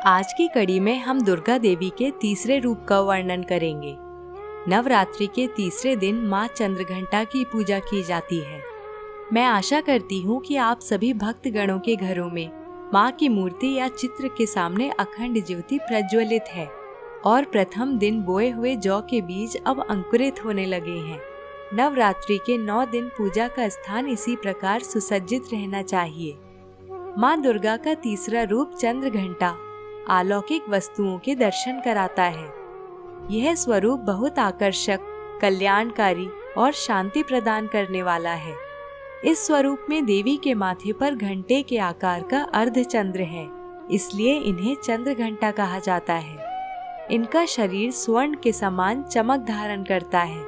आज की कड़ी में हम दुर्गा देवी के तीसरे रूप का वर्णन करेंगे। नवरात्रि के तीसरे दिन माँ चंद्रघंटा की पूजा की जाती है। मैं आशा करती हूँ कि आप सभी भक्तगणों के घरों में माँ की मूर्ति या चित्र के सामने अखंड ज्योति प्रज्वलित है और प्रथम दिन बोए हुए जौ के बीज अब अंकुरित होने लगे हैं। नवरात्रि के 9 दिन पूजा का स्थान इसी प्रकार सुसज्जित रहना चाहिए। माँ दुर्गा का तीसरा रूप चंद्रघंटा अलौकिक वस्तुओं के दर्शन कराता है। यह स्वरूप बहुत आकर्षक, कल्याणकारी और शांति प्रदान करने वाला है। इस स्वरूप में देवी के माथे पर घंटे के आकार का अर्धचंद्र है, इसलिए इन्हें चंद्रघंटा कहा जाता है। इनका शरीर स्वर्ण के समान चमक धारण करता है।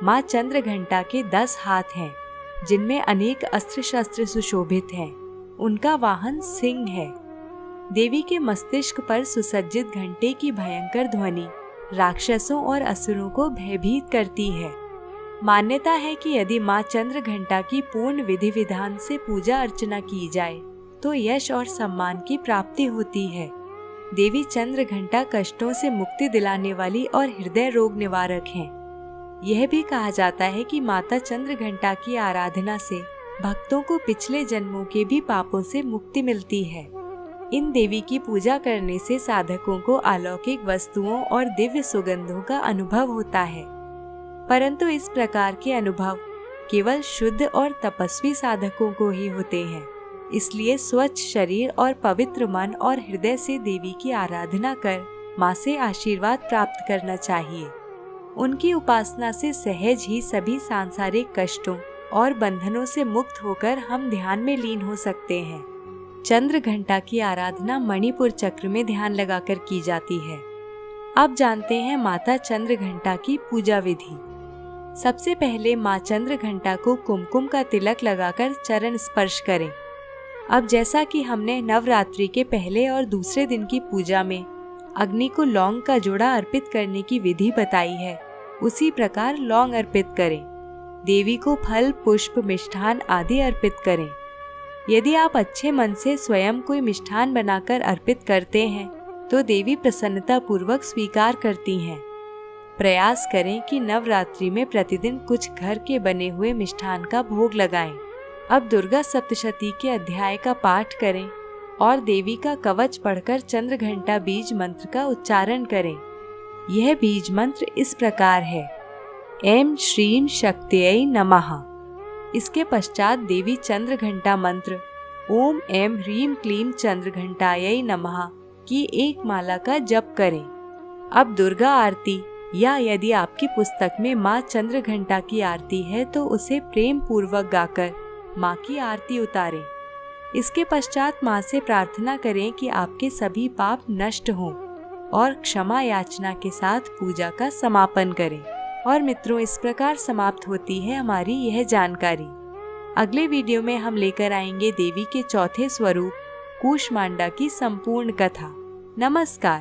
माँ चंद्रघंटा के 10 हाथ हैं, जिनमें अनेक अस्त्र शस्त्र सुशोभित हैं। उनका वाहन सिंह है। देवी के मस्तिष्क पर सुसज्जित घंटे की भयंकर ध्वनि राक्षसों और असुरों को भयभीत करती है। मान्यता है कि यदि माँ चंद्रघंटा की पूर्ण विधि विधान से पूजा अर्चना की जाए तो यश और सम्मान की प्राप्ति होती है। देवी चंद्रघंटा कष्टों से मुक्ति दिलाने वाली और हृदय रोग निवारक हैं। यह भी कहा जाता है कि माता चंद्रघंटा की आराधना से भक्तों को पिछले जन्मों के भी पापों से मुक्ति मिलती है। इन देवी की पूजा करने से साधकों को अलौकिक वस्तुओं और दिव्य सुगंधों का अनुभव होता है, परंतु इस प्रकार के अनुभव केवल शुद्ध और तपस्वी साधकों को ही होते हैं। इसलिए स्वच्छ शरीर और पवित्र मन और हृदय से देवी की आराधना कर माँ से आशीर्वाद प्राप्त करना चाहिए। उनकी उपासना से सहज ही सभी सांसारिक कष्टों और बंधनों से मुक्त होकर हम ध्यान में लीन हो सकते हैं। चंद्रघंटा की आराधना मणिपुर चक्र में ध्यान लगाकर की जाती है। अब जानते हैं माता चंद्रघंटा की पूजा विधि। सबसे पहले माँ चंद्रघंटा को कुमकुम का तिलक लगाकर चरण स्पर्श करें। अब जैसा कि हमने नवरात्रि के पहले और दूसरे दिन की पूजा में अग्नि को लौंग का जोड़ा अर्पित करने की विधि बताई है, उसी प्रकार लौंग अर्पित करें। देवी को फल, पुष्प, मिष्ठान आदि अर्पित करें। यदि आप अच्छे मन से स्वयं कोई मिष्ठान बनाकर अर्पित करते हैं तो देवी प्रसन्नता पूर्वक स्वीकार करती हैं। प्रयास करें कि नवरात्रि में प्रतिदिन कुछ घर के बने हुए मिष्ठान का भोग लगाएं। अब दुर्गा सप्तशती के अध्याय का पाठ करें और देवी का कवच पढ़कर चंद्रघंटा बीज मंत्र का उच्चारण करें। यह बीज मंत्र इस प्रकार है: ऐं श्रीं शक्त्यै नमः। इसके पश्चात देवी चंद्रघंटा मंत्र ओम ऐं ह्रीं क्लीं चंद्रघंटायै नमः की एक माला का जप करें। अब दुर्गा आरती या यदि आपकी पुस्तक में माँ चंद्रघंटा की आरती है तो उसे प्रेम पूर्वक गाकर माँ की आरती उतारें। इसके पश्चात माँ से प्रार्थना करें कि आपके सभी पाप नष्ट हों और क्षमा याचना के साथ पूजा का समापन करें। और मित्रों, इस प्रकार समाप्त होती है हमारी यह जानकारी। अगले वीडियो में हम लेकर आएंगे देवी के चौथे स्वरूप कूष्मांडा की संपूर्ण कथा। नमस्कार।